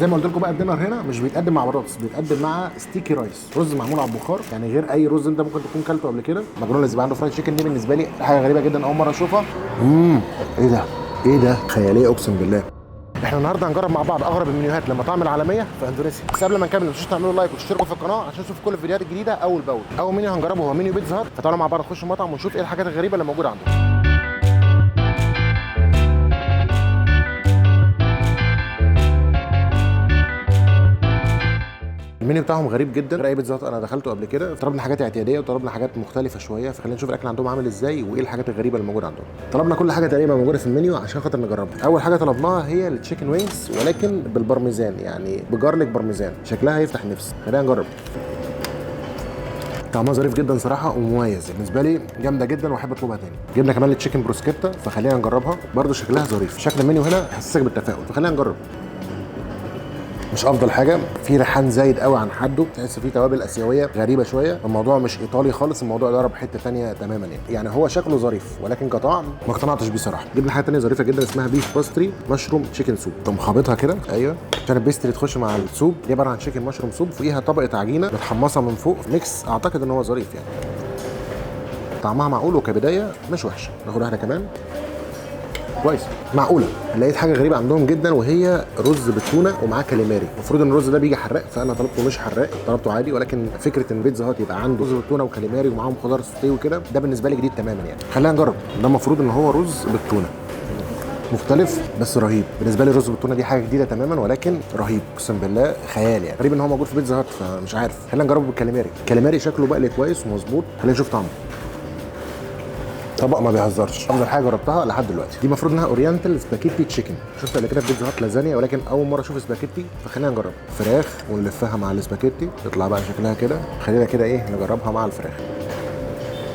زي ما قلت لكم بقى الدينر هنا مش بيتقدم مع بطاطس، بيتقدم مع ستيكي رايس، رز معمول على البخار، يعني غير اي رز انت ممكن تكون كلته قبل كده. ماكدونالدز يبقى عنده فرايد تشيكن، دي بالنسبه لي حاجه غريبه جدا، اول مره اشوفها. ايه ده؟ ايه ده؟ خياليه اقسم بالله. احنا النهارده هنجرب مع بعض اغرب المنيوهات للمطاعم العالميه في اندونيسيا. بس قبل ما نكمل ما تنسوش تعملوا لايك وتشتركوا في القناه عشان تشوفوا كل الفيديوهات الجديده اول باول. اول منيو هنجربه هو منيو بيتزا هات، فتعالوا مع بعض نخش المطعم ونشوف ايه الحاجات الغريبه اللي موجوده عنده. المنيو بتاعهم غريب جدا، غير اي بيتزا هات انا دخلته قبل كده. طلبنا حاجات اعتياديه وطلبنا حاجات مختلفه شويه، فخلينا نشوف الاكل عندهم عامل ازاي وايه الحاجات الغريبه اللي موجوده عندهم. طلبنا كل حاجه تقريبا موجوده في المنيو عشان خاطر نجربها. اول حاجه طلبناها هي التشيكن وينجز ولكن بالبارميزان، يعني بجارليك بارميزان، شكلها هيفتح نفس. خلينا نجرب. طعمها ظريف جدا صراحه ومميز بالنسبه لي، جامده جدا واحب اطلبها تاني. جبنا كمان التشيكن بروسكيتا فخلينا نجربها، برده شكلها ظريف. شكل المنيو هنا يحسسك بالتفاؤل فخلينا نجرب. مش افضل حاجه، في ريحان زايد قوي عن حده، تحس فيه توابل اسيويه غريبه شويه، الموضوع مش ايطالي خالص، الموضوع ضرب حته ثانيه تماما يعني هو شكله ظريف ولكن كطعم ما اقتنعتش بيه صراحه. جبنا حاجه ثانيه ظريفه جدا اسمها بيف باستري مشروم تشيكن سوب، تقوم خابطها كده ايوه عشان البيستري تخش مع السوب. دي عباره عن تشيكن مشروم سوب، فوقيها طبقه عجينه متحمصه من فوق، ميكس اعتقد ان هو ظريف يعني. طعمها معقول وكبدايه مش وحشه. ناخد واحده كمان كويس معقوله. لقيت حاجه غريبه عندهم جدا وهي رز بالتونه ومعاه كاليماري. المفروض ان الرز ده بيجي حراق، فانا طلبته مش حراق، طلبته عادي، ولكن فكره ان بيتزا هات يبقى عنده رز بالتونه وكاليماري ومعاهم خضار سوتيه وكده، ده بالنسبه لي جديد تماما يعني. خلينا نجرب. ده المفروض ان هو رز بالتونه مختلف بس رهيب. بالنسبه لي الرز بالتونه دي حاجه جديده تماما ولكن رهيب اقسم بالله، خيال يعني. غريب ان هو موجود في بيتزا هات فمش عارف. خلينا نجربه بالكاليماري. الكاليماري شكله بقلي كويس ومظبوط، خلينا نشوف طعمه. طبق ما بيهزرش، افضل حاجه جربتها لحد دلوقتي. دي المفروض انها اورينتال سباكيتي تشيكن، شفت قبل كده في بيتزا هات لازانيا ولكن اول مره اشوف سباكيتي، فخلينا نجرب. فراخ ونلفها مع السباكيتي تطلع بقى شكلها كده. خلينا كده ايه نجربها مع الفراخ.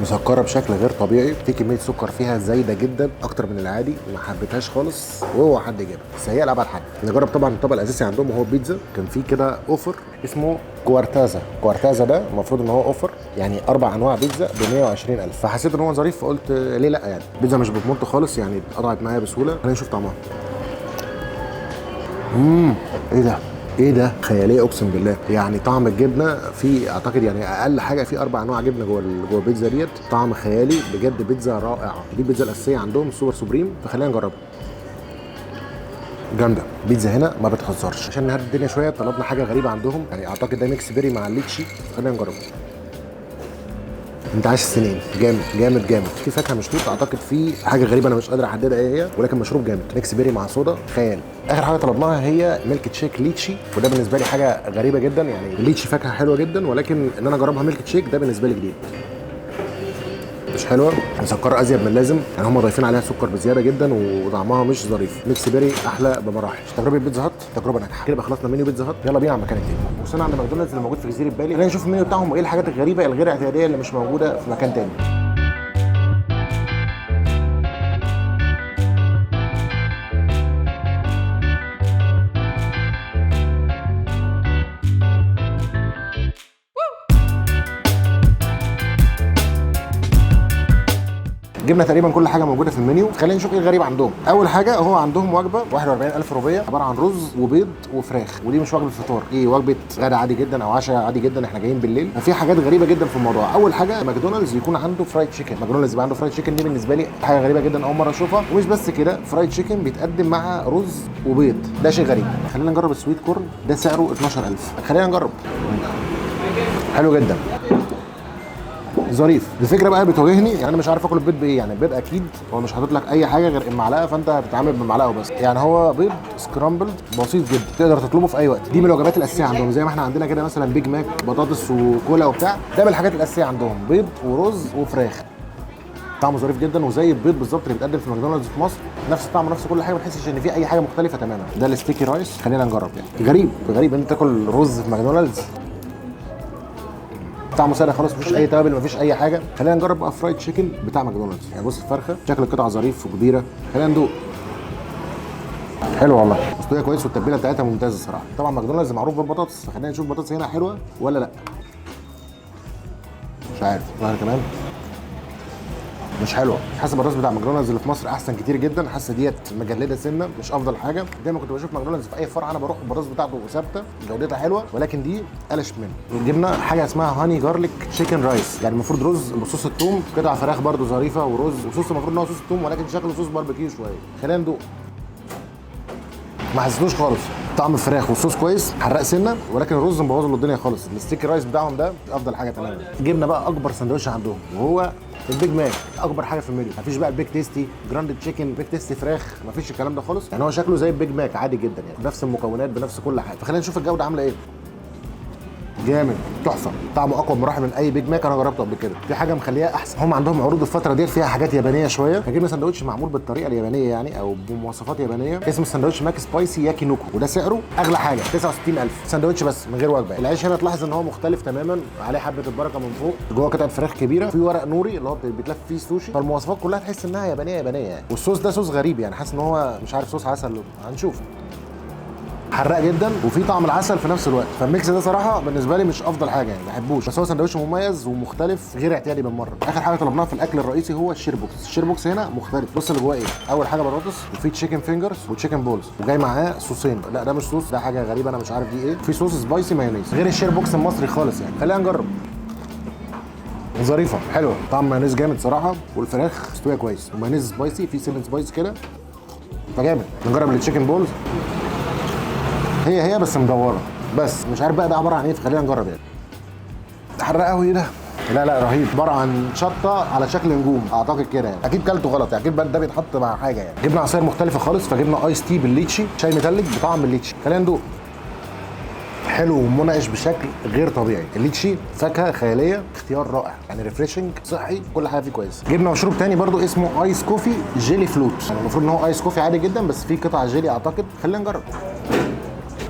مسكره بشكل غير طبيعي، في كميه سكر فيها زايده جدا اكتر من العادي، ما حبيتهاش خالص وهو حد جابها بس هي لابعد حد. نجرب طبعا الطبق الاساسي عندهم وهو بيتزا. كان في كده اوفر اسمه كوارتازا. كوارتازا ده المفروض ان هو اوفر، يعني 4 انواع بيتزا ب 120,000، فحسيت ان هو ظريف فقلت ليه لا يعني. بيتزا مش بتمط خالص يعني، اتقطعت معايا بسهوله. خلينا نشوف طعمها. ايه ده؟ ايه ده؟ خياليه اقسم بالله يعني. طعم الجبنه في اعتقد يعني اقل حاجه في 4 انواع جبنه جوه البيتزا ديت. طعم خيالي بجد، بيتزا رائعه. دي البيتزا الاساسيه عندهم سوبر سوبريم، فخلينا نجربها. جامده بيتزا هنا ما بتهزرش. عشان نهدي الدنيا شويه طلبنا حاجه غريبه عندهم، يعني اعتقد ده ميكس بيري مع الليتشي، خلينا نجربه. انت عايش السنين. جامد جامد جامد. في فاكهه مشروط، اعتقد في حاجه غريبه انا مش قادر احددها ايه هي، ولكن مشروب جامد. ميكس بيري مع صودا خيال. اخر حاجه طلبناها هي ميلك شيك ليتشي، وده بالنسبه لي حاجه غريبه جدا يعني. الليتشي فاكهه حلوه جدا ولكن ان انا اجربها ميلك شيك ده بالنسبه لي جديد. مش حلوه، مسكره ازيد من اللازم، يعني هم ضايفين عليها سكر بزياده جدا وطعمها مش ظريف. ميكس بيري احلى بمراحل. تجربه بيتزا هات تجربه ناجحه. كده بقى خلصنا منيو بيتزا هات، يلا بينا على المكان التاني. وصلنا عند ماكدونالدز اللي موجود في جزيره بالي. خلينا نشوف المنيو بتاعهم وايه الحاجات الغريبه الغير اعتياديه اللي مش موجوده في مكان تاني. جبنا تقريبا كل حاجه موجوده في المنيو. خلينا نشوف ايه الغريب عندهم. اول حاجه هو عندهم وجبه 41,000 روبيه، عباره عن رز وبيض وفراخ، ودي مش وجبه فطار، دي وجبه غدا عادي جدا او عشاء عادي جدا، احنا جايين بالليل. وفي حاجات غريبه جدا في الموضوع. اول حاجه ماكدونالدز يكون عنده فرايد تشيكن. ماكدونالدز يبقى عنده فرايد تشيكن، دي بالنسبه لي حاجه غريبه جدا اول مره اشوفها. ومش بس كده، فرايد تشيكن بيتقدم مع رز وبيض، ده شيء غريب. خلينا نجرب السويت كورن، ده سعره 12,000. خلينا نجرب. حلو جدا ظريف. الفكره بقى بتواجهني، يعني انا مش عارف اكل البيض بايه. يعني البيض اكيد هو مش حاطط لك اي حاجه غير المعلقه، فانت هتتعامل بالمعلقه وبس. يعني هو بيض سكرامبلد بسيط جدا، تقدر تطلبه في اي وقت. دي من الوجبات الاساسيه عندهم، زي ما احنا عندنا كده مثلا بيج ماك بطاطس وكولا وبتاع، ده من الحاجات الاساسيه عندهم، بيض ورز وفراخ. طعمه ظريف جدا وزي البيض بالظبط اللي بيتقدم في ماكدونالدز في مصر، نفس الطعم ونفس كل حاجه، ما تحسش ان في اي حاجه مختلفه تماما. ده الستيكي رايس، خلينا نجرب. يعني غريب غريب ان انت تاكل رز في ماكدونالدز، طعمه ساده خالص، مفيش اي توابل مفيش اي حاجه. خلينا نجرب بقى فرايد تشيكن بتاع ماكدونالدز. يعني بص الفرخه شكل القطعه ظريف وكبيره. خلينا ندوق. حلو والله، مستويه كويس والتتبيله بتاعتها ممتازه الصراحه. طبعا ماكدونالدز معروف بالبطاطس، فخلينا نشوف البطاطس هنا حلوه ولا لا. مش عارف. واحده كمان. مش حلوه. حاسس البطاطس بتاع ماكدونالدز اللي في مصر احسن كتير جدا. حاسه ديت مجلده سنه، مش افضل حاجه. دايما كنت بشوف ماكدونالدز في اي فرع انا بروح البطاطس بتاعته ثابته جودتها حلوه، ولكن دي قلشت منه. جبنا حاجه اسمها هاني جارليك تشيكن رايس، يعني المفروض رز بصوص الثوم، قطع فراخ برده ظريفه ورز وصوص المفروض ان هو صوص الثوم ولكن شكله صوص باربيكيو شويه. خلينا ندوق. ما حسيتوش خالص. طعم الفراخ والصوص كويس، حرق سنه، ولكن الرز مبوظ له الدنيا خالص. الستيكي رايس بتاعهم ده افضل حاجه تماما. جبنا بقى اكبر سندوتش عندهم وهو البيج ماك، اكبر حاجه في المنيو. مفيش بقى البيج تيستي جراند تشيكن، بيج تيستي فراخ، مفيش الكلام ده خالص. يعني هو شكله زي البيج ماك عادي جدا، يعني بنفس المكونات بنفس كل حاجه. فخلينا نشوف الجوده عامله ايه. جامد، تحفه، طعمه اقوى بمراحل من اي بيج ماك انا جربته قبل كده. في حاجه مخليها احسن، هم عندهم عروض الفتره ديت فيها حاجات يابانيه شويه. فجبنا سندوتش معمول بالطريقه اليابانيه يعني او بمواصفات يابانيه، اسمه السندوتش ماك سبايسي ياكي نوكو، وده سعره اغلى حاجه 69000 سندوتش بس من غير وجبه. العيش هنا تلاحظ ان هو مختلف تماما، عليه حبه البركه من فوق، جوه قطعه فراخ كبيره، في ورق نوري اللي هو بيتلف فيه سوشي. فالمواصفات كلها تحس انها يابانيه يعني. والصوص ده صوص غريب، يعني حاسس ان هو مش عارف صوص عسل، هنشوف. حراق جدا وفي طعم العسل في نفس الوقت. فالميكس ده صراحه بالنسبه لي مش افضل حاجه، يعني ما بحبوش، بس هو سندوتش مميز ومختلف غير اعتيادي بالمره. اخر حاجه طلبناها في الاكل الرئيسي هو الشير بوكس. الشير بوكس هنا مختلف. بص اللي جواه ايه. اول حاجه بطاطس، وفي تشيكن فينجرز وتشيكن بولز، وجاي معاه صوصين. لا ده مش صوص، ده حاجه غريبه انا مش عارف دي ايه. في صوص سبايسي مايونيز غير الشير بوكس المصري خالص يعني. خلينا نجرب. ظريفه حلوه، طعم مايونيز جامد صراحه، والفراخ مستويه كويس، ومايونيز سبايسي في سيفن سبايس كده، فجامد. نجرب التشيكن بولز. هي بس مدوره، بس مش عارف بقى ده عباره عن ايه، فخلينا نجرب يعني. حرق قوي ايه ده؟ لا رهيب، عباره عن شطه على شكل نجوم اعتقد كده يعني. اكيد كلته غلط يعني، اكيد ده بيتحط مع حاجه يعني. جبنا عصاير مختلفه خالص، فجبنا ايس تي بالليتشي، شاي متلج بطعم الليتشي. خلينا ندوق. حلو ومنعش بشكل غير طبيعي. الليتشي فاكهه خياليه، اختيار رائع يعني، ريفريشنج، صحي، كل حاجه فيه كويس. جبنا مشروب تاني برضو اسمه ايس كوفي جيلي فلوت، يعني المفروض ان هو ايس كوفي عادي جدا بس فيه قطع جيلي اعتقد. خلينا نجرب.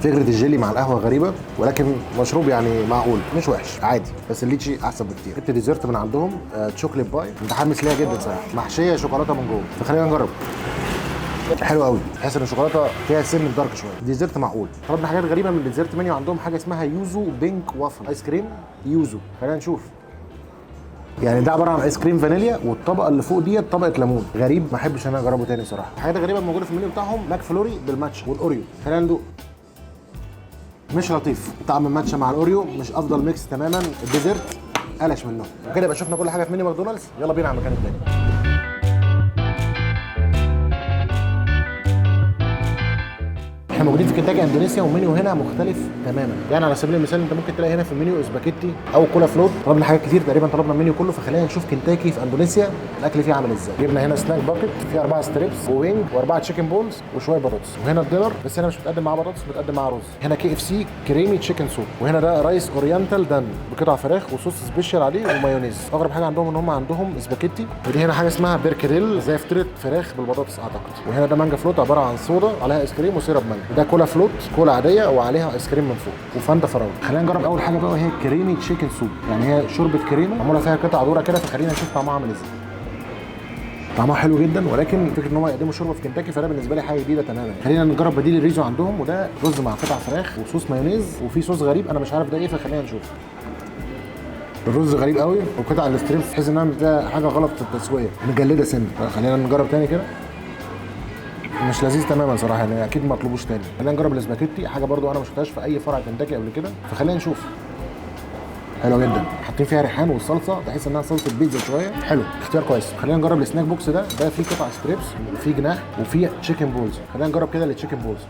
فكره الجيلي مع القهوه غريبه، ولكن مشروب يعني معقول، مش وحش، عادي، بس الليتشي احسن بكتير. جبت ديزرت من عندهم تشوكليت باي، متحمس ليها جدا صراحه، محشيه شوكولاته من جوه، فخلينا نجرب. حلو قوي، تحس ان الشوكولاته فيها سن دارك شويه. ديزرت معقول. طلبنا حاجات غريبه من الديزرت منيو عندهم، حاجه اسمها يوزو بينك وافل، ايس كريم يوزو. خلينا نشوف. يعني ده عباره عن ايس كريم فانيليا، والطبقه اللي فوق ديت طبقه ليمون. غريب، ما احبش انا اجربه تاني صراحه. حاجات غريبه موجوده في المنيو بتاعهم، ماك فلوري بالماتشا والاوريو. خلينا ندوق. مش لطيف، طعم الماتشا مع الاوريو مش افضل ميكس تماما. الديزرت قلش منهم. وكده يبقى شفنا كل حاجه في منيو ماكدونالدز. يلا بينا على المكان التاني. احنا موجودين في كنتاكي اندونيسيا، والمنيو هنا مختلف تماما. يعني على سبيل المثال انت ممكن تلاقي هنا في المنيو اسباجيتي او كولا فلوت. طلبنا حاجات كتير، تقريبا طلبنا المنيو كله. فخلينا نشوف كنتاكي في اندونيسيا الاكل فيه عامل ازاي. جبنا هنا سناك باكت فيه 4 ستريبس ووينج و4 تشيكن بولز وشويه بطاطس. وهنا الدينر، بس هنا مش متقدم معاه بطاطس، متقدم معاه رز. هنا كي اف سي كريمي تشيكن سوب. وهنا ده رايس اورينتال دان بقطع فراخ وصوص سبيشال عليه ومايونيز. اغرب حاجه عندهم ان هم عندهم اسباجيتي. ودي هنا حاجه اسمها بيركريل زي فطيره فراخ بالبطاطس اعتقد. وهنا ده مانجا فلوت عباره عن صودا عليها ايس كريم وسيرب مانجا. ده كولا فلوت، كولا عاديه وعليها ايس كريم من فوق وفانتا فراوله. خلينا نجرب اول حاجه بقى، وهي كريمي تشيكن سوب. يعني هي شوربه كريمه معموله فيها قطع ذره كده، فخلينا نشوف طعمها عامل ازاي. طعمها حلو جدا، ولكن فكره ان هم يقدموا شوربه في كنتاكي فده بالنسبه لي حاجه جديده تماما. خلينا نجرب بديل الريزو عندهم، وده رز مع قطع فراخ وصوص مايونيز وفي صوص غريب انا مش عارف ده ايه، فخلينا نشوف. الرز غريب قوي، وقطع الستريبس تحس انها فيها حاجه غلط في التسويه، مجلده سن. خلينا نجرب تاني كده. مش لذيذ تماما صراحه يعني، اكيد ما اطلبوش تاني. خلينا نجرب الاسباجيتي، حاجه برضو انا ما شفتهاش في اي فرع كنتاكي قبل كده، فخلينا نشوف. حلوه جدا، حاطين فيها ريحان والصلصه، تحس انها صلصه بيتزا شويه. حلو، اختيار كويس. خلينا نجرب السناك بوكس ده فيه قطع ستريبس وفيه جناح وفيه تشيكن بولز. خلينا نجرب كده التشيكن بولز.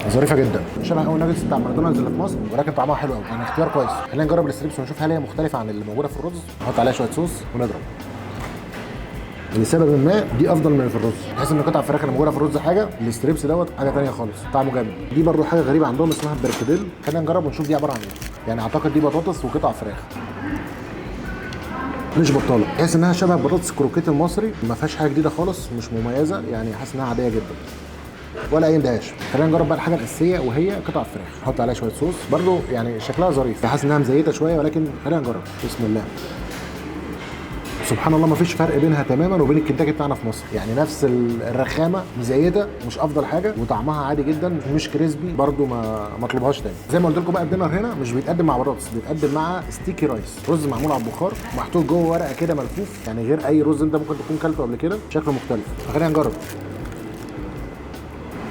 ظريفه جدا، شبه قوي الناجتس بتاع ماكدونالدز اللي في مصر، ولكن طعمها حلو قوي، يعني اختيار كويس. خلينا نجرب الستريبس ونشوف هل هي مختلفه عن اللي موجوده في الرز. نحط عليها شويه صوص ونضرب. لسبب ما دي افضل من في الرز. تحس ان قطع الفراخ اللي موجوده في الرز حاجه، الستريبس دوت حاجه ثانيه خالص، طعمه جامد. دي برضو حاجه غريبه عندهم اسمها بركديل. خلينا نجرب ونشوف دي عباره عن ايه. يعني اعتقد دي بطاطس وقطع فراخ، مش بطاله. تحس انها شبه بطاطس كروكيت المصري، ما فيهاش حاجه جديده خالص، مش مميزه يعني، حاسس انها عاديه جدا ولا اي اندهاش. خلينا نجرب بقى الحاجه الاساسيه وهي قطع الفراخ. نحط عليها شويه صوص برضو، يعني شكلها ظريف، حاسس انها مزيته شويه، ولكن خلينا نجرب. بسم الله. سبحان الله مفيش فرق بينها تماما وبين الكنتاكي بتاعنا في مصر، يعني نفس الرخامه مزيته، مش افضل حاجه، وطعمها عادي جدا، مش كريسبي برده، ما اطلبهاش تاني. زي ما قلت لكم بقى الدينر هنا مش بيتقدم مع بطاطس، بيتقدم مع ستيكي رايس، رز معمول على البخار محطوط جوه ورقه كده ملفوف، يعني غير اي رز انت ممكن تكون كلته قبل كده، شكله مختلف. فخلينا نجرب.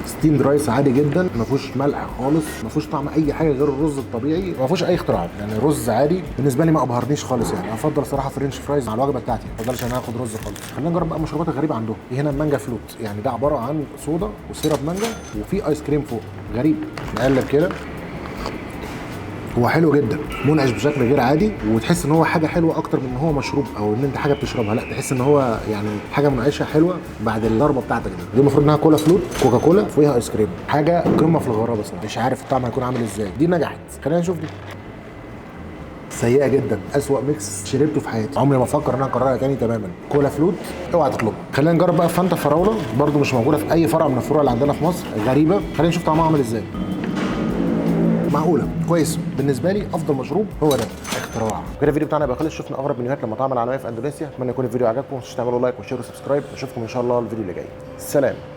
ستيمد رايس عادي جدا، ما فيهوش ملح خالص، ما فيهوش طعم اي حاجه غير الرز الطبيعي، ما فيهوش اي اختراعات، يعني رز عادي بالنسبه لي ما ابهرنيش خالص. يعني افضل صراحه فرنش فرايز على الوجبه بتاعتي، ما افضلش انا اخد رز خالص. خلينا نجرب بقى المشروبات الغريبه عندهم. في هنا المانجا فلوت، يعني ده عباره عن صودا وسيرب مانجا وفي ايس كريم فوق، غريب. نقلب كده، هو حلو جدا، منعش بشكل غير عادي، وتحس ان هو حاجه حلوه اكتر من ان هو مشروب او ان انت حاجه بتشربها، لا تحس ان هو يعني حاجه منعشه حلوه بعد الضربه بتاعتك دي المفروض انها كولا فلوت، كوكا كولا فيها ايس كريم، حاجه قمه في الغرابه صراحه. مش عارف الطعم هيكون عامل ازاي. دي نجحت، خلينا نشوف دي. سيئه جدا، اسوأ ميكس شربته في حياتي، عمري ما افكر ان انا اكررها تاني تماما. كولا فلوت اوعى تطلبها. خلينا نجرب بقى فانتا فراوله، برده مش موجوده في اي فرع من الفروع اللي عندنا في مصر، غريبه. خلينا نشوف طعمها عامل ازاي. معقوله كويس بالنسبه لي، افضل مشروب هو ده. اختراع. كده الفيديو بتاعنا بقى خلص، شفنا اغرب فيديوهات للمطاعم العالميه في اندونيسيا. اتمنى يكون الفيديو عجبكم، ما تنسوش تعملوا لايك وشير وسبسكرايب، اشوفكم ان شاء الله الفيديو اللي جاي. سلام.